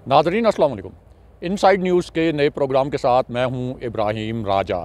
नाज़रीन अस्सलाम वालेकुम। इनसाइड न्यूज़ के नए प्रोग्राम के साथ मैं हूं इब्राहिम राजा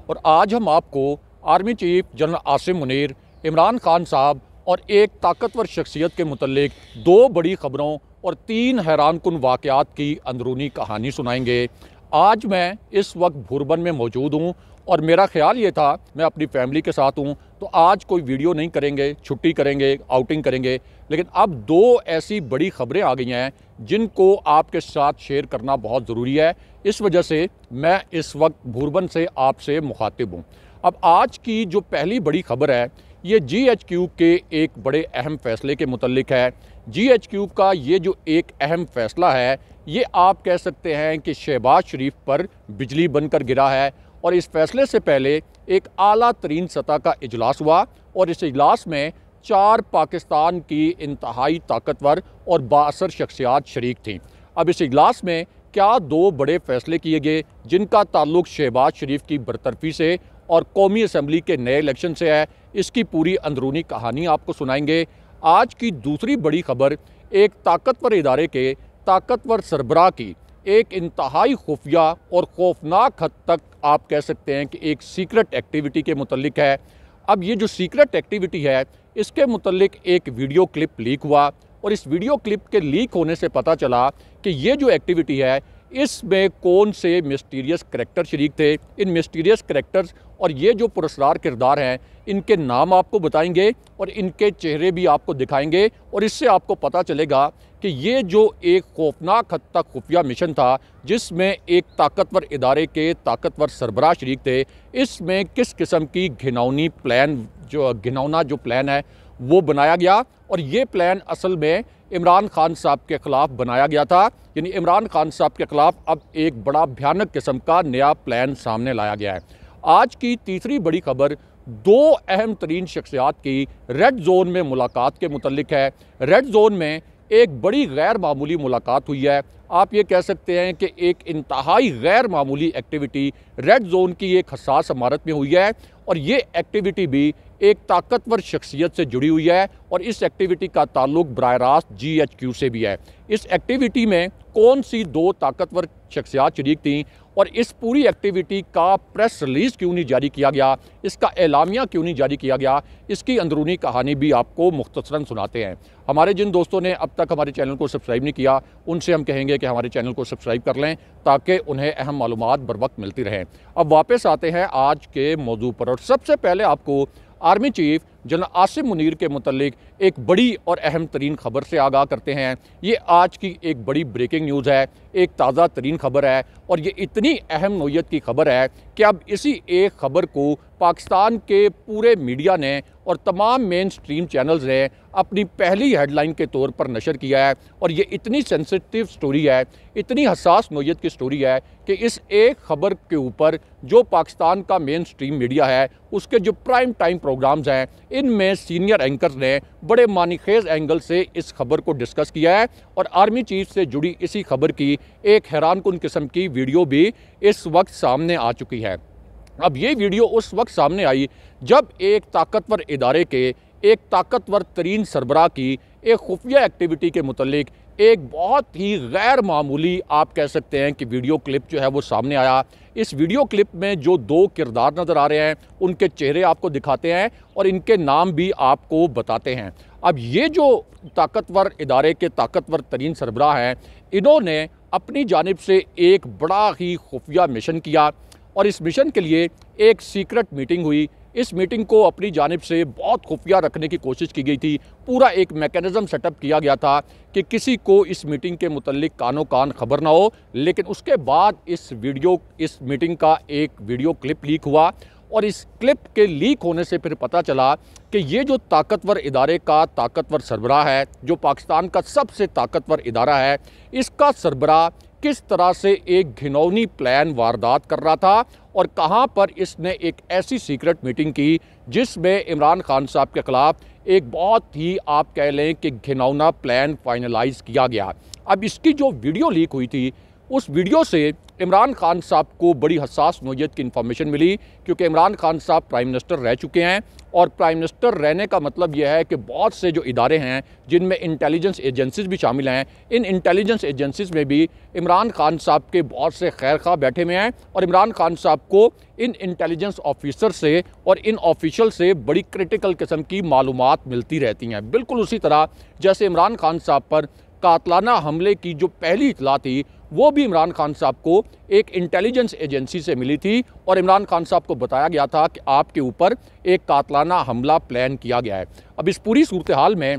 और आज हम आपको army chief general Asim Munir, Imran Khan साहब और एक ताकतवर शख्सियत के मुतल्लिक दो बड़ी ख़बरों और तीन हैरानकुन वाक़यात की अंदरूनी कहानी सुनाएंगे। आज मैं इस वक्त भुरबन में मौजूद हूँ और मेरा ख्याल ये था मैं अपनी फैमिली के साथ हूँ तो आज कोई वीडियो नहीं करेंगे, छुट्टी करेंगे, आउटिंग करेंगे, लेकिन अब दो ऐसी बड़ी ख़बरें आ गई हैं जिनको आपके साथ शेयर करना बहुत ज़रूरी है। इस वजह से मैं इस वक्त भुरबन से आपसे मुखातिब हूँ। अब आज की जो पहली बड़ी ख़बर है ये GHQ के एक बड़े अहम फ़ैसले के मुतल्लिक है। GHQ का ये जो एक अहम फ़ैसला है ये आप कह सकते हैं कि शहबाज शरीफ पर बिजली बनकर गिरा है और इस फैसले से पहले एक आला तरीन सतह का इजलास हुआ और इस इजलास में 4 पाकिस्तान की इंतहाई ताकतवर और बाअसर शख्सियात शरीक थीं। अब इस इजलास में क्या दो बड़े फैसले किए गए जिनका ताल्लुक शहबाज शरीफ की बरतरफी से और कौमी असम्बली के नए इलेक्शन से है, इसकी पूरी अंदरूनी कहानी आपको सुनाएंगे। आज की दूसरी बड़ी खबर एक ताकतवर इदारे के ताकतवर सरबराह की एक इंतहाई खुफिया और खौफनाक हद तक आप कह सकते हैं कि एक सीक्रेट एक्टिविटी के मुतल्लिक है। अब ये जो सीक्रेट एक्टिविटी है इसके मुतल्लिक एक वीडियो क्लिप लीक हुआ और इस वीडियो क्लिप के लीक होने से पता चला कि ये जो एक्टिविटी है इसमें कौन से मिस्टीरियस करैक्टर शरीक थे। इन मिस्टीरियस करैक्टर्स और ये जो पुरस्कार किरदार हैं इनके नाम आपको बताएंगे और इनके चेहरे भी आपको दिखाएंगे और इससे आपको पता चलेगा कि ये जो एक खौफनाक हद तक खुफिया मिशन था जिसमें एक ताकतवर इदारे के ताकतवर सरबराह शरीक थे, इसमें किस किस्म की घिनौना जो प्लान है वो बनाया गया और ये प्लान असल में इमरान खान साहब के ख़िलाफ़ बनाया गया था। यानी इमरान खान साहब के ख़िलाफ़ अब एक बड़ा भयानक किस्म का नया प्लान सामने लाया गया है। आज की तीसरी बड़ी खबर दो अहम तरीन शख्सियात की रेड जोन में मुलाकात के मुतल्लिक है। रेड जोन में एक बड़ी गैर मामूली मुलाकात हुई है। आप ये कह सकते हैं कि एक इंतहाई गैर मामूली एक्टिविटी रेड जोन की एक हसास इमारत में हुई है और ये एक्टिविटी भी एक ताकतवर शख्सियत से जुड़ी हुई है और इस एक्टिविटी का ताल्लुक बराह रास्त GHQ से भी है। इस एक्टिविटी में कौन सी दो ताकतवर शख्सियात शरीक थीं और इस पूरी एक्टिविटी का प्रेस रिलीज़ क्यों नहीं जारी किया गया, इसका एलामिया क्यों नहीं जारी किया गया, इसकी अंदरूनी कहानी भी आपको मुख्तसरन सुनाते हैं। हमारे जिन दोस्तों ने अब तक हमारे चैनल को सब्सक्राइब नहीं किया उनसे हम कहेंगे कि हमारे चैनल को सब्सक्राइब कर लें ताकि उन्हें अहम मालूमात बर वक्त मिलती रहें। अब वापस आते हैं आज के मौजू पर और सबसे पहले आपको army chief general Asim Munir के मुतल्लिक एक बड़ी और अहम तरीन खबर से आगाह करते हैं। ये आज की एक बड़ी ब्रेकिंग न्यूज़ है, एक ताज़ा तरीन खबर है और ये इतनी अहम नौयत की खबर है कि अब इसी एक खबर को पाकिस्तान के पूरे मीडिया ने और तमाम मेन स्ट्रीम चैनल्स ने अपनी पहली हेडलाइन के तौर पर नशर किया है और ये इतनी सेंसिटिव स्टोरी है, इतनी हसास नौयत की स्टोरी है कि इस एक ख़बर के ऊपर जो पाकिस्तान का मेन स्ट्रीम मीडिया है उसके जो प्राइम टाइम प्रोग्राम्स हैं इनमें सीनियर एंकर्स ने बड़े मानीखेज एंगल से इस खबर को डिस्कस किया है और आर्मी चीफ से जुड़ी इसी खबर की एक हैरानकुन किस्म की वीडियो भी इस वक्त सामने आ चुकी है। अब ये वीडियो उस वक्त सामने आई जब एक ताकतवर इदारे के एक ताकतवर तरीन सरबराह की एक खुफिया एक्टिविटी के मुतल्लिक एक बहुत ही गैर मामूली आप कह सकते हैं कि वीडियो क्लिप जो है वो सामने आया। इस वीडियो क्लिप में जो दो किरदार नज़र आ रहे हैं उनके चेहरे आपको दिखाते हैं और इनके नाम भी आपको बताते हैं। अब ये जो ताकतवर इदारे के ताकतवर तरीन सरबराह हैं इन्होंने अपनी जानिब से एक बड़ा ही खुफिया मिशन किया और इस मिशन के लिए एक सीक्रेट मीटिंग हुई। इस मीटिंग को अपनी जानिब से बहुत खुफिया रखने की कोशिश की गई थी। पूरा एक मैकेनिज़्म सेटअप किया गया था कि किसी को इस मीटिंग के मुतल्लिक कानो कान खबर ना हो, लेकिन उसके बाद इस मीटिंग का एक वीडियो क्लिप लीक हुआ और इस क्लिप के लीक होने से फिर पता चला कि ये जो ताकतवर इदारे का ताकतवर सरबराह है, जो पाकिस्तान का सबसे ताकतवर इदारा है, इसका सरबराह किस तरह से एक घिनौनी प्लान वारदात कर रहा था और कहां पर इसने एक ऐसी सीक्रेट मीटिंग की जिसमें इमरान खान साहब के ख़िलाफ़ एक बहुत ही आप कह लें कि घिनौना प्लान फाइनलाइज किया गया। अब इसकी जो वीडियो लीक हुई थी उस वीडियो से इमरान खान साहब को बड़ी हसास नौयत की इन्फॉर्मेशन मिली, क्योंकि इमरान खान साहब प्राइम मिनिस्टर रह चुके हैं और प्राइम मिनिस्टर रहने का मतलब यह है कि बहुत से जो इदारे हैं जिनमें इंटेलिजेंस एजेंसीज भी शामिल हैं, इन इंटेलिजेंस एजेंसीज में भी इमरान खान साहब के बहुत से खैर खा बैठे हुए हैं और इमरान खान साहब को इन इंटेलिजेंस ऑफिसर से और इन ऑफिशियल से बड़ी क्रिटिकल किस्म की मालूमात मिलती रहती हैं। बिल्कुल उसी तरह जैसे इमरान खान साहब पर कातलाना हमले की जो पहली इतला थी वो भी इमरान खान साहब को एक इंटेलिजेंस एजेंसी से मिली थी और इमरान खान साहब को बताया गया था कि आपके ऊपर एक कातलाना हमला प्लान किया गया है। अब इस पूरी सूरत हाल में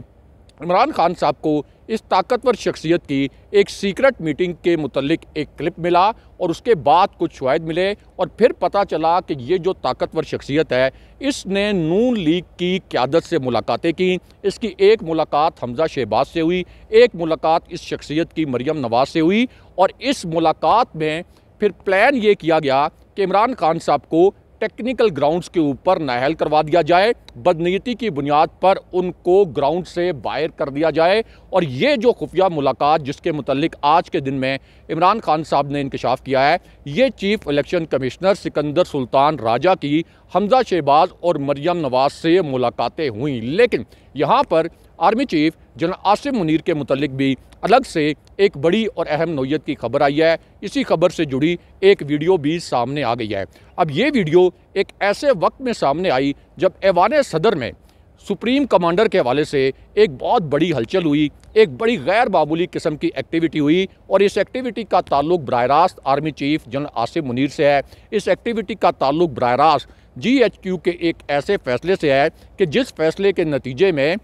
इमरान खान साहब को इस ताकतवर शख्सियत की एक सीक्रेट मीटिंग के मुतल्लिक एक क्लिप मिला और उसके बाद कुछ शवाहिद मिले और फिर पता चला कि ये जो ताकतवर शख्सियत है इसने नून लीग की क़यादत से मुलाकातें की। इसकी एक मुलाकात हमज़ा शहबाज से हुई, एक मुलाकात इस शख्सियत की मरियम नवाज़ से हुई और इस मुलाकात में फिर प्लान ये किया गया कि इमरान खान साहब को टेक्निकल ग्राउंड्स के ऊपर नाअहल करवा दिया जाए, बदनीयती की बुनियाद पर उनको ग्राउंड से बाहर कर दिया जाए। और ये जो खुफिया मुलाकात जिसके मुतल्लिक आज के दिन में इमरान खान साहब ने इंकशाफ किया है, ये chief election commissioner Sikandar Sultan Raja की हमज़ा शहबाज और मरियम नवाज़ से मुलाकातें हुई। लेकिन यहाँ पर army chief general Asim Munir के मुतल्लिक भी अलग से एक बड़ी और अहम नौयत की खबर आई है। इसी खबर से जुड़ी एक वीडियो भी सामने आ गई है। अब ये वीडियो एक ऐसे वक्त में सामने आई जब ऐवान सदर में सुप्रीम कमांडर के हवाले से एक बहुत बड़ी हलचल हुई, एक बड़ी गैर मामूली किस्म की एक्टिविटी हुई और इस एक्टिविटी का ताल्लुक बराह रास्त army chief general Asim Munir से है। इस एक्टिविटी का ताल्लुक बराह रास्त GHQ के एक ऐसे फैसले से है कि जिस फैसले के नतीजे में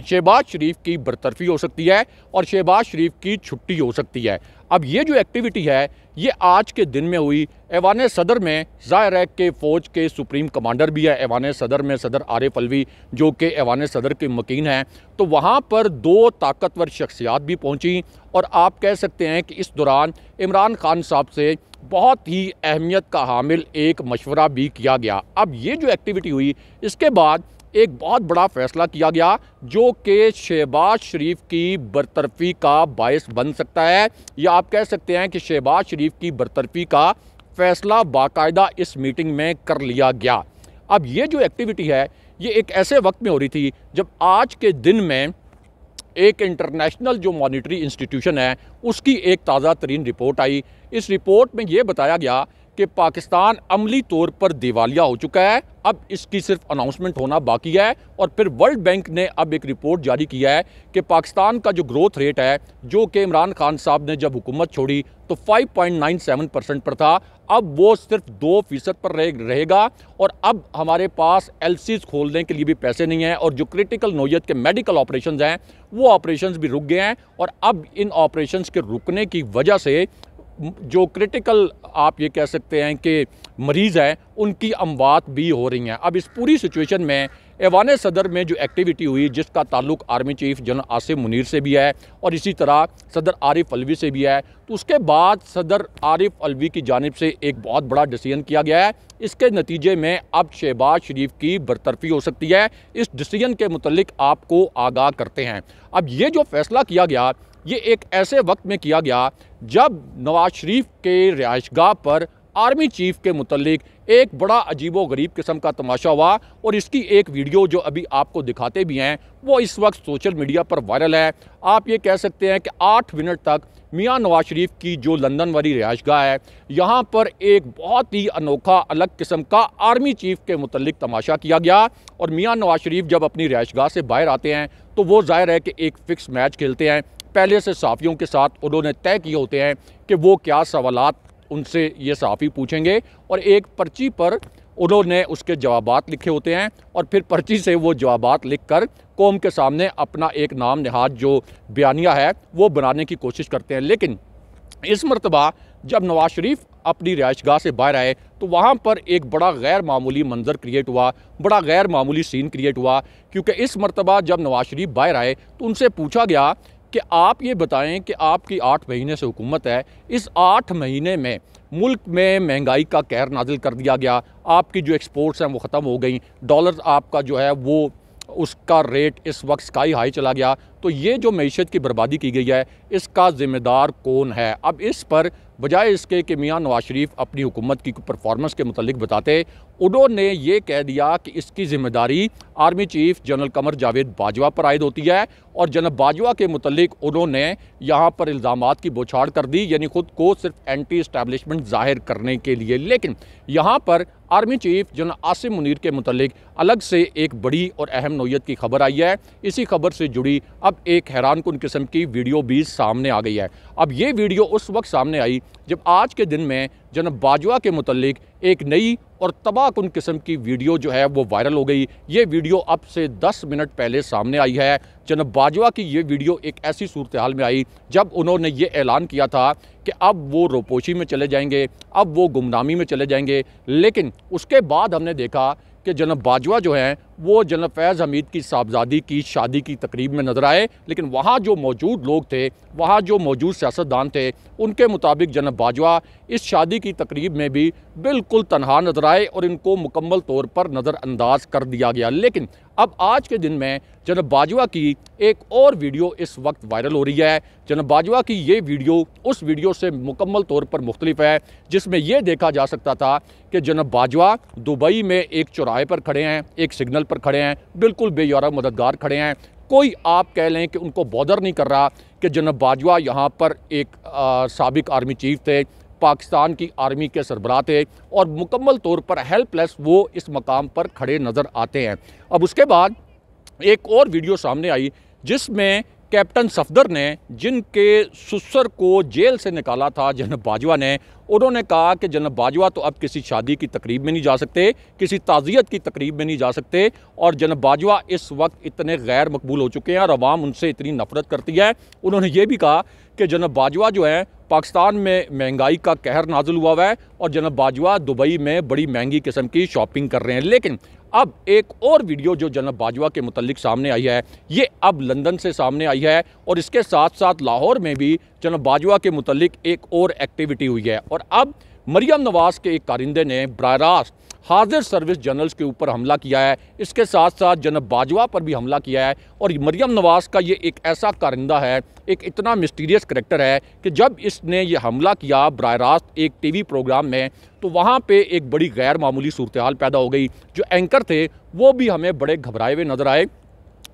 शहबाज शरीफ की बरतरफी हो सकती है और शहबाज शरीफ की छुट्टी हो सकती है। अब ये जो एक्टिविटी है ये आज के दिन में हुई। ऐवान सदर में ज़ाहिर है कि फ़ौज के सुप्रीम कमांडर भी है ऐवान सदर में, सदर आरिफ अलवी जो कि ऐवान सदर के मकीन हैं, तो वहाँ पर दो ताकतवर शख्सियात भी पहुँची और आप कह सकते हैं कि इस दौरान इमरान खान साहब से बहुत ही अहमियत का हामिल एक मशवरा भी किया गया। अब ये जो एक्टिविटी हुई इसके बाद एक बहुत बड़ा फ़ैसला किया गया जो कि शहबाज शरीफ की बरतरफी का बायस बन सकता है, या आप कह सकते हैं कि शहबाज शरीफ की बरतरफी का फ़ैसला बाकायदा इस मीटिंग में कर लिया गया। अब ये जो एक्टिविटी है ये एक ऐसे वक्त में हो रही थी जब आज के दिन में एक इंटरनेशनल जो मॉनिटरी इंस्टीट्यूशन है उसकी एक ताज़ा तरीन रिपोर्ट आई। इस रिपोर्ट में ये बताया गया कि पाकिस्तान अमली तौर पर दिवालिया हो चुका है, अब इसकी सिर्फ अनाउंसमेंट होना बाकी है। और फिर वर्ल्ड बैंक ने अब एक रिपोर्ट जारी किया है कि पाकिस्तान का जो ग्रोथ रेट है जो कि इमरान खान साहब ने जब हुकूमत छोड़ी तो 5.97% पर था, अब वो सिर्फ 2% पर रहेगा। और अब हमारे पास LCs खोलने के लिए भी पैसे नहीं हैं और जो क्रिटिकल नौयत के मेडिकल ऑपरेशंस हैं वो ऑपरेशंस भी रुक गए हैं और अब इन ऑपरेशंस के रुकने की वजह से जो क्रिटिकल आप ये कह सकते हैं कि मरीज़ हैं उनकी अमवात भी हो रही हैं। अब इस पूरी सिचुएशन में ऐवान सदर में जो एक्टिविटी हुई जिसका ताल्लुक army chief general Asim Munir से भी है और इसी तरह सदर आरिफ अलवी से भी है, तो उसके बाद सदर आरिफ अलवी की जानिब से एक बहुत बड़ा डिसीजन किया गया है। इसके नतीजे में अब शहबाज शरीफ की बरतरफी हो सकती है। इस डिसीजन के मुतल्लिक आपको आगाह करते हैं। अब ये जो फैसला किया गया ये एक ऐसे वक्त में किया गया जब नवाज शरीफ के रिहाइशगाह पर आर्मी चीफ के मुतल्लिक एक बड़ा अजीबो गरीब किस्म का तमाशा हुआ और इसकी एक वीडियो जो अभी आपको दिखाते भी हैं वो इस वक्त सोशल मीडिया पर वायरल है। आप ये कह सकते हैं कि 8 मिनट तक मियां नवाज शरीफ की जो लंदन वाली रिहाइशगाह है यहाँ पर एक बहुत ही अनोखा अलग किस्म का आर्मी चीफ के मुतल्लिक तमाशा किया गया। और मियां नवाज शरीफ जब अपनी रिहाइशगाह से बाहर आते हैं तो वो जाहिर है कि एक फ़िक्स मैच खेलते हैं। पहले से सहाफ़ियों के साथ उन्होंने तय किए होते हैं कि वो क्या सवालात उनसे ये सहाफ़ी पूछेंगे और एक पर्ची पर उन्होंने उसके जवाबात लिखे होते हैं और फिर पर्ची से वो जवाबात लिखकर कौम के सामने अपना एक नाम नहाद जो बयानिया है वो बनाने की कोशिश करते हैं। लेकिन इस मरतबा जब नवाज शरीफ अपनी रिहाइशगाह से बाहर आए तो वहाँ पर एक बड़ा गैर मामूली मंजर क्रिएट हुआ, बड़ा गैर मामूली सीन क्रिएट हुआ, क्योंकि इस मरतबा जब नवाज शरीफ बाहर आए तो उनसे पूछा गया कि आप ये बताएं कि आपकी 8 महीने से हुकूमत है, इस 8 महीने में मुल्क में महंगाई का कहर नाजिल कर दिया गया, आपकी जो एक्सपोर्ट्स हैं वो ख़त्म हो गई, डॉलर आपका जो है वो उसका रेट इस वक्त स्काई हाई चला गया। तो ये जो मईशत की बर्बादी की गई है, इसका ज़िम्मेदार कौन है? अब इस पर बजाय इसके कि मियाँ नवाज शरीफ अपनी हुकूमत की परफॉर्मेंस के मुतल्लिक बताते, उन्होंने ये कह दिया कि इसकी ज़िम्मेदारी army chief general Qamar Javed Bajwa पर आयद होती है। और जनरल बाजवा के मुतल्लिक उन्होंने यहाँ पर इल्ज़ामात की बौछार कर दी, यानी खुद को सिर्फ एंटी इस्टेब्लिशमेंट ज़ाहिर करने के लिए। लेकिन यहाँ पर army chief general Asim Munir के मुतल्लिक अलग से एक बड़ी और अहम नौयत की खबर आई है। इसी खबर से जुड़ी अब एक हैरानकुन किस्म की वीडियो भी सामने आ गई है। अब ये वीडियो उस वक्त सामने आई जब आज के दिन में जनरल बाजवा के मुतल्लिक एक नई और तबाहकुन किस्म की वीडियो जो है वो वायरल हो गई। ये वीडियो अब से 10 मिनट पहले सामने आई है। जनरल बाजवा की ये वीडियो एक ऐसी सूरत हाल में आई जब उन्होंने ये ऐलान किया था कि अब वो रोपोशी में चले जाएंगे, अब वो गुमनामी में चले जाएंगे। लेकिन उसके बाद हमने देखा कि जनरल बाजवा जो हैं वो जनरल फैज़ हमीद की साहबजादी की शादी की तकरीब में नज़र आए। लेकिन वहाँ जो मौजूद लोग थे, वहाँ जो मौजूद सियासतदान थे, उनके मुताबिक जनरल बाजवा इस शादी की तकरीब में भी बिल्कुल तनहा नज़र आए और इनको मुकम्मल तौर पर नज़रअंदाज कर दिया गया। लेकिन अब आज के दिन में जनरल बाजवा की एक और वीडियो इस वक्त वायरल हो रही है। जनरल बाजवा की ये वीडियो उस वीडियो से मुकम्मल तौर पर मुख्तलिफ है, जिसमें यह देखा जा सकता था कि जनरल बाजवा दुबई में एक चौराहे पर खड़े हैं, एक सिग्नल पर खड़े हैं, बिल्कुल बेयारा मददगार खड़े हैं। कोई आप कह लें कि उनको बॉदर नहीं कर रहा कि जनरल बाजवा यहाँ पर एक साबिक आर्मी चीफ थे, पाकिस्तान की आर्मी के सरबराह थे और मुकम्मल तौर पर हेल्पलेस वो इस मकाम पर खड़े नज़र आते हैं। अब उसके बाद एक और वीडियो सामने आई जिसमें कैप्टन सफदर ने, जिनके ससुर को जेल से निकाला था जनरल बाजवा ने, उन्होंने कहा कि जनरल बाजवा तो अब किसी शादी की तकरीब में नहीं जा सकते, किसी ताज़ियत की तकरीब में नहीं जा सकते और जनरल बाजवा इस वक्त इतने गैर मकबूल हो चुके हैं और अवाम उनसे इतनी नफरत करती है। उन्होंने ये भी कहा कि जनरल बाजवा जो है पाकिस्तान में महंगाई का कहर नाजुल हुआ है और जनरल बाजवा दुबई में बड़ी महंगी किस्म की शॉपिंग कर रहे हैं। लेकिन अब एक और वीडियो जो जनरल बाजवा के मुतल्लिक सामने आई है, ये अब लंदन से सामने आई है और इसके साथ साथ लाहौर में भी जनरल बाजवा के मुतल्लिक एक और एक्टिविटी हुई है। और अब मरियम नवाज़ के एक कारिंदे ने बराह रास्त हाजिर सर्विस जनरल्स के ऊपर हमला किया है, इसके साथ साथ जनरल बाजवा पर भी हमला किया है। और मरियम नवाज़ का ये एक ऐसा कारिंदा है, एक इतना मिस्टीरियस करैक्टर है कि जब इसने ये हमला किया बराह रास्त एक टीवी प्रोग्राम में, तो वहाँ पे एक बड़ी गैर मामूली सूरत हाल पैदा हो गई। जो एंकर थे वो भी हमें बड़े घबराए हुए नज़र आए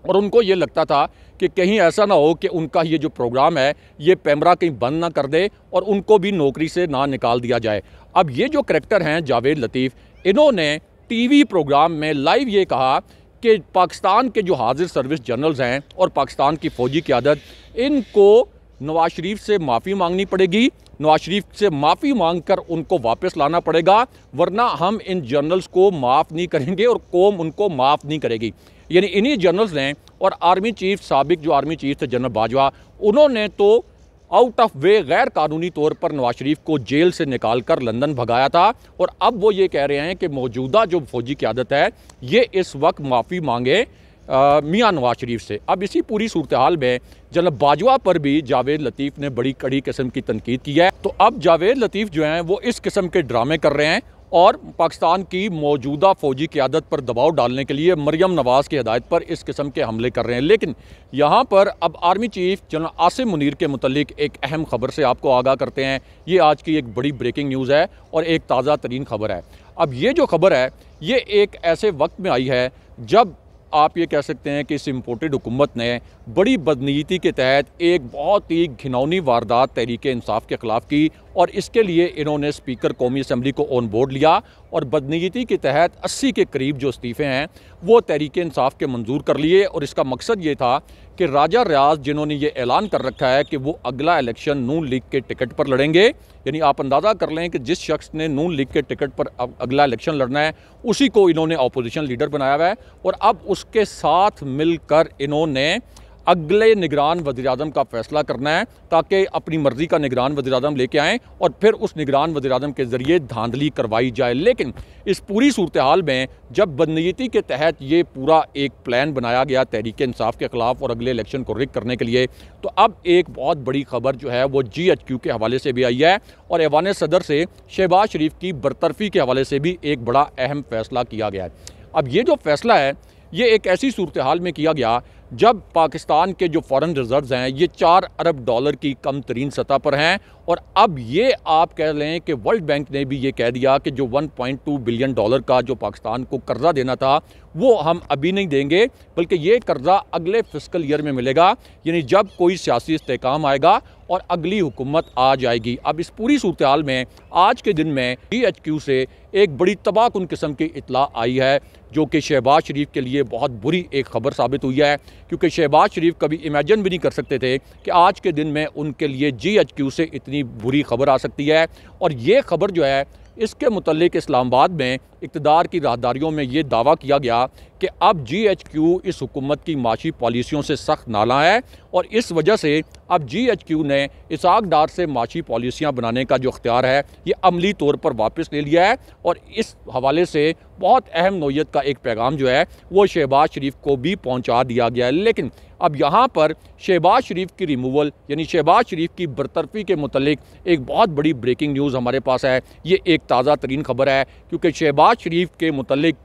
और उनको ये लगता था कि कहीं ऐसा ना हो कि उनका ये जो प्रोग्राम है ये पैमरा कहीं बंद ना कर दे और उनको भी नौकरी से ना निकाल दिया जाए। अब ये जो करैक्टर हैं जावेद लतीफ़, इन्होंने टीवी प्रोग्राम में लाइव ये कहा कि पाकिस्तान के जो हाजिर सर्विस जनरल्स हैं और पाकिस्तान की फ़ौजी क़यादत, इनको नवाज शरीफ से माफ़ी मांगनी पड़ेगी, नवाज शरीफ से माफ़ी मांग कर उनको वापस लाना पड़ेगा, वरना हम इन जनरल्स को माफ़ नहीं करेंगे और कौम उनको माफ़ नहीं करेगी। यानी इन्हीं जनरल्स ने और आर्मी चीफ, साबिक जो आर्मी चीफ थे जनरल बाजवा, उन्होंने तो आउट ऑफ वे गैर कानूनी तौर पर नवाज शरीफ को जेल से निकाल कर लंदन भगाया था। और अब वो ये कह रहे हैं कि मौजूदा जो फौजी क़यादत है ये इस वक्त माफ़ी मांगे मियाँ नवाज शरीफ से। अब इसी पूरी सूरत हाल में जनरल बाजवा पर भी जावेद लतीफ़ ने बड़ी कड़ी किस्म की तनकीद की है। तो अब जावेद लतीफ़ जो हैं वो इस किस्म के ड्रामे कर रहे हैं और पाकिस्तान की मौजूदा फ़ौजी क़यादत पर दबाव डालने के लिए मरियम नवाज़ की हिदायत पर इस किस्म के हमले कर रहे हैं। लेकिन यहाँ पर अब army chief general Asim Munir के मुतल्लिक एक अहम खबर से आपको आगाह करते हैं। ये आज की एक बड़ी ब्रेकिंग न्यूज़ है और एक ताज़ा तरीन खबर है। अब ये जो खबर है ये एक ऐसे वक्त में आई है जब आप ये कह सकते हैं कि इस इम्पोर्टेड हुकूमत ने बड़ी बदनीयती के तहत एक बहुत ही घिनौनी वारदात तहरीक इंसाफ के ख़िलाफ़ की और इसके लिए इन्होंने स्पीकर कौमी असम्बली को ऑन बोर्ड लिया और बदनीयती के तहत 80 के करीब जो इस्तीफ़े हैं वो तहरीक इंसाफ के मंजूर कर लिए। और इसका मकसद ये था कि राजा रियाज, जिन्होंने ये ऐलान कर रखा है कि वो अगला इलेक्शन नून लीग के टिकट पर लड़ेंगे, यानी आप अंदाज़ा कर लें कि जिस शख्स ने नून लीग के टिकट पर अगला इलेक्शन लड़ना है उसी को इन्होंने अपोजिशन लीडर बनाया हुआ है। और अब उसके साथ मिलकर इन्होंने अगले निगरान वज़ीर-ए-आज़म का फ़ैसला करना है ताकि अपनी मर्ज़ी का निगरान वज़ीर-ए-आज़म लेके आएँ और फिर उस निगरान वज़ीर-ए-आज़म के ज़रिए धांधली करवाई जाए। लेकिन इस पूरी सूरत हाल में जब बदनीयती के तहत ये पूरा एक प्लान बनाया गया तहरीक इंसाफ के ख़िलाफ़ और अगले इलेक्शन को रिग करने के लिए, तो अब एक बहुत बड़ी खबर जो है वो GHQ के हवाले से भी आई है और ऐवान सदर से शहबाज शरीफ की बरतरफ़ी के हवाले से भी एक बड़ा अहम फ़ैसला किया गया है। अब ये जो फ़ैसला है ये एक ऐसी सूरत हाल में किया गया जब पाकिस्तान के जो फॉरेन रिजर्व्स हैं ये 4 अरब डॉलर की कम तरीन सतह पर हैं। और अब ये आप कह लें कि वर्ल्ड बैंक ने भी ये कह दिया कि जो 1.2 बिलियन डॉलर का जो पाकिस्तान को कर्जा देना था वो हम अभी नहीं देंगे, बल्कि ये कर्जा अगले फिस्कल ईयर में मिलेगा, यानी जब कोई सियासी इस्तेहकाम आएगा और अगली हुकूमत आ जाएगी। अब इस पूरी सूरत हाल में आज के दिन में GHQ से एक बड़ी तबाहकुन किस्म की इत्तला आई है, जो कि शहबाज शरीफ के लिए बहुत बुरी एक ख़बर साबित हुई है, क्योंकि शहबाज शरीफ कभी इमेजिन भी नहीं कर सकते थे कि आज के दिन में उनके लिए GHQ से इतनी बुरी खबर आ सकती है। और ये खबर जो है इसके मुतल्लिक इस्लामाबाद में इक़्तिदार की राहदारियों में ये दावा किया गया कि अब GHQ इस हुकूमत की माशी पॉलिसियों से सख्त नाला है और इस वजह से अब GHQ ने इसहाक डार से माशी पॉलिसियाँ बनाने का जो अख्तियार है ये अमली तौर पर वापस ले लिया है। और इस हवाले से बहुत अहम नौइयत का एक पैगाम जो है वो शहबाज शरीफ को भी पहुँचा दिया गया है। लेकिन अब यहाँ पर शहबाज शरीफ की रिमूवल यानी शहबाज शरीफ की बरतरफी के मुतल्लिक एक बहुत बड़ी ब्रेकिंग न्यूज़ हमारे पास है। ये एक ताज़ा तरीन खबर है, क्योंकि शहबाज शरीफ के मुतल्लिक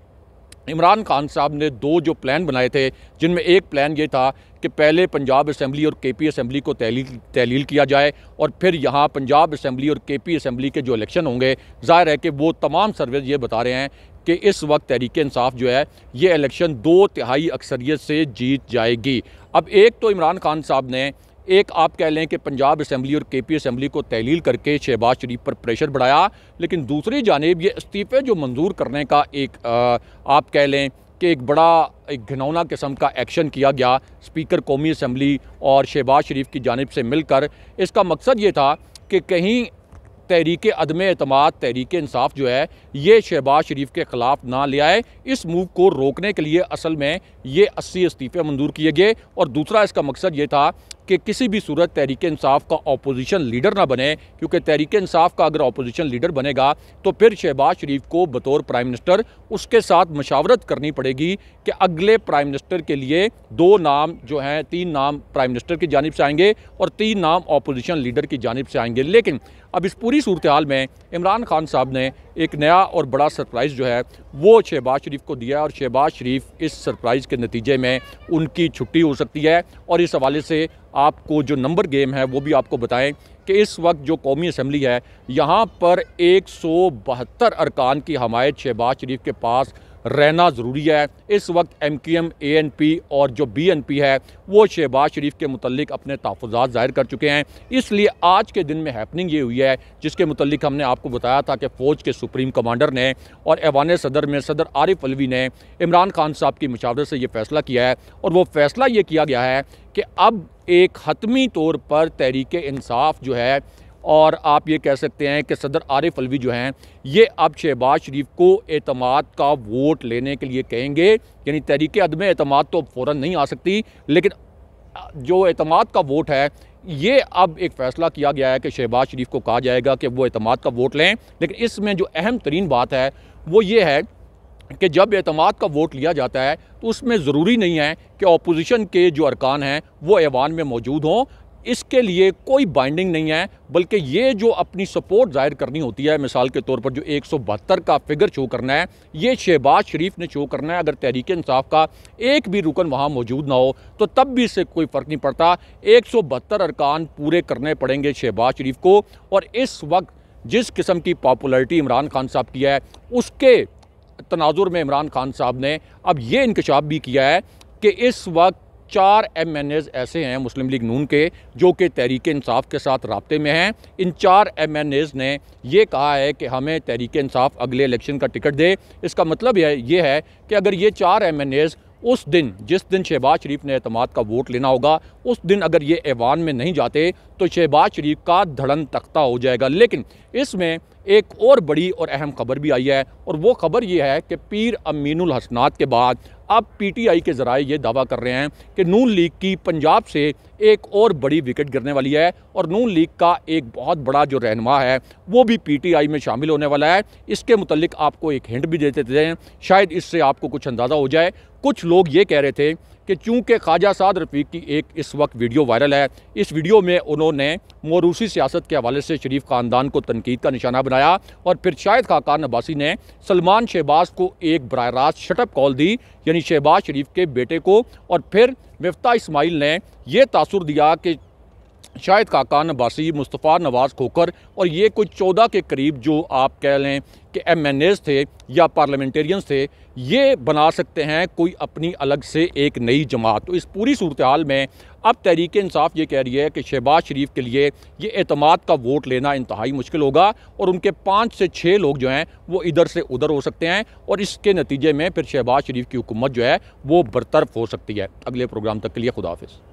इमरान खान साहब ने 2 जो प्लान बनाए थे, जिनमें एक प्लान ये था कि पहले पंजाब असम्बली और KP असम्बली को तहलील किया जाए और फिर यहाँ पंजाब असम्बली और KP असम्बली के जो इलेक्शन होंगे, ज़ाहिर है कि वो तमाम सर्वेज ये बता रहे हैं कि इस वक्त तहरीक इंसाफ जो है ये इलेक्शन 2/3 अक्सरियत से जीत जाएगी। अब एक तो इमरान खान साहब ने एक आप कह लें कि पंजाब असम्बली और KP असम्बली को तहलील करके शहबाज शरीफ पर प्रेशर बढ़ाया, लेकिन दूसरी जानिब ये इस्तीफ़े जो मंजूर करने का एक आप कह लें कि एक बड़ा एक घिनौना किस्म का एक्शन किया गया स्पीकर कौमी असम्बली और शहबाज शरीफ की जानिब से मिलकर। इसका मकसद ये था कि कहीं तहरीक अदम एतमाद तहरीक इंसाफ जो है ये शहबाज शरीफ के ख़िलाफ़ ना ले आए। इस मूव को रोकने के लिए असल में ये 80 इस्तीफ़े मंजूर किए गए और दूसरा इसका मकसद ये था कि किसी भी सूरत तहरीक इंसाफ का अपोजिशन लीडर ना बने, क्योंकि तहरीक इंसाफ का अगर अपोजिशन लीडर बनेगा तो फिर शहबाज शरीफ को बतौर प्राइम मिनिस्टर उसके साथ मशावरत करनी पड़ेगी कि अगले प्राइम मिनिस्टर के लिए 2 नाम जो हैं 3 नाम प्राइम मिनिस्टर की जानिब से आएंगे और 3 नाम अपोजिशन लीडर की जानिब से आएंगे। लेकिन अब इस पूरी सूरत हाल में इमरान खान साहब ने एक नया और बड़ा सरप्राइज़ जो है वो शहबाज शरीफ को दिया और शहबाज शरीफ इस सरप्राइज़ के नतीजे में उनकी छुट्टी हो सकती है। और इस हवाले से आपको जो नंबर गेम है वो भी आपको बताएं कि इस वक्त जो कौमी असम्बली है यहाँ पर 172 अरकान की हमायत शहबाज शरीफ के पास रहना ज़रूरी है। इस वक्त MQM ANP और जो BNP है वो शहबाज शरीफ के मुतल्लिक अपने तहफ़्फ़ुज़ात ज़ाहिर कर चुके हैं। इसलिए आज के दिन में हैपनिंग ये हुई है जिसके मुतल्लिक हमने आपको बताया था कि फ़ौज के सुप्रीम कमांडर ने और ऐवान सदर में सदर आरिफ अलवी ने इमरान खान साहब की मशावरत से ये फ़ैसला किया है और वो फ़ैसला ये किया गया है कि अब एक हतमी तौर पर तहरीक इंसाफ जो है और आप ये कह सकते हैं कि सदर आरिफ अलवी जो हैं ये अब शहबाज शरीफ को एतमाद का वोट लेने के लिए कहेंगे। यानी तहरीक अदम एतमाद तो फ़ौरन नहीं आ सकती, लेकिन जो एतमाद का वोट है ये अब एक फ़ैसला किया गया है कि शहबाज शरीफ को कहा जाएगा कि वो एतमाद का वोट लें। लेकिन इसमें जो अहम तरीन बात है वो ये है कि जब एतमाद का वोट लिया जाता है तो उसमें ज़रूरी नहीं है कि अपोजिशन के जो अरकान हैं वो ऐवान में मौजूद हों। इसके लिए कोई बाइंडिंग नहीं है, बल्कि ये जो अपनी सपोर्ट ज़ाहिर करनी होती है, मिसाल के तौर पर जो 172 का फिगर शो करना है ये शहबाज शरीफ ने शो करना है। अगर तहरीक इंसाफ का एक भी रुकन वहाँ मौजूद ना हो तो तब भी इससे कोई फ़र्क नहीं पड़ता, 172 अरकान पूरे करने पड़ेंगे शहबाज शरीफ को। और इस वक्त जिस किस्म की पॉपुलरिटी इमरान खान साहब की है उसके तनाजुर में इमरान खान साहब ने अब ये इंकशाफ भी किया है कि इस वक्त 4 MNAs ऐसे हैं मुस्लिम लीग नून के जो कि तहरीक इंसाफ के साथ राब्ते में हैं। इन 4 MNAs ने ये कहा है कि हमें तहरीक इंसाफ अगले इलेक्शन का टिकट दे। इसका मतलब ये है कि अगर ये 4 MNAs उस दिन जिस दिन शहबाज शरीफ ने एतमाद का वोट लेना होगा उस दिन अगर ये ऐवान में नहीं जाते तो शहबाज शरीफ का धड़न तख्ता हो जाएगा। लेकिन इसमें एक और बड़ी और अहम खबर भी आई है और वो खबर ये है कि पीर अमीनुल हसनात के बाद अब PTI के ज़राए ये दावा कर रहे हैं कि नून लीग की पंजाब से एक और बड़ी विकेट गिरने वाली है और नून लीग का एक बहुत बड़ा जो रहनुमा है वो भी PTI में शामिल होने वाला है। इसके मुतल्लिक आपको एक हिंट भी देते हैं, शायद इससे आपको कुछ अंदाज़ा हो जाए। कुछ लोग ये कह रहे थे कि चूँकि ख्वाजा साद रफ़ीक की एक इस वक्त वीडियो वायरल है, इस वीडियो में उन्होंने मोरूसी सियासत के हवाले से शरीफ ख़ानदान को तनकीद का निशाना बनाया और फिर शाहिद खाकान अब्बासी ने सलमान शहबाज को एक बराह रास्त शटअप कॉल दी, यानी शहबाज शरीफ के बेटे को, और फिर मिफ्ता इस्माइल ने यह तासुर दिया कि शाहिद खाकान अब्बासी, मुस्तफ़ा नवाज़ खोखर और ये कुछ 14 के करीब जो आप कह लें कि MNAs थे या पार्लियामेंटेरियंस थे, ये बना सकते हैं कोई अपनी अलग से एक नई जमात। तो इस पूरी सूरत हाल में अब तहरीक इंसाफ ये कह रही है कि शहबाज शरीफ के लिए ये एतमाद का वोट लेना इंतहाई मुश्किल होगा और उनके 5 से 6 लोग जो हैं वो इधर से उधर हो सकते हैं और इसके नतीजे में फिर शहबाज शरीफ की हुकूमत जो है वो बरतरफ हो सकती है। अगले प्रोग्राम तक के लिए खुदा हाफिज़।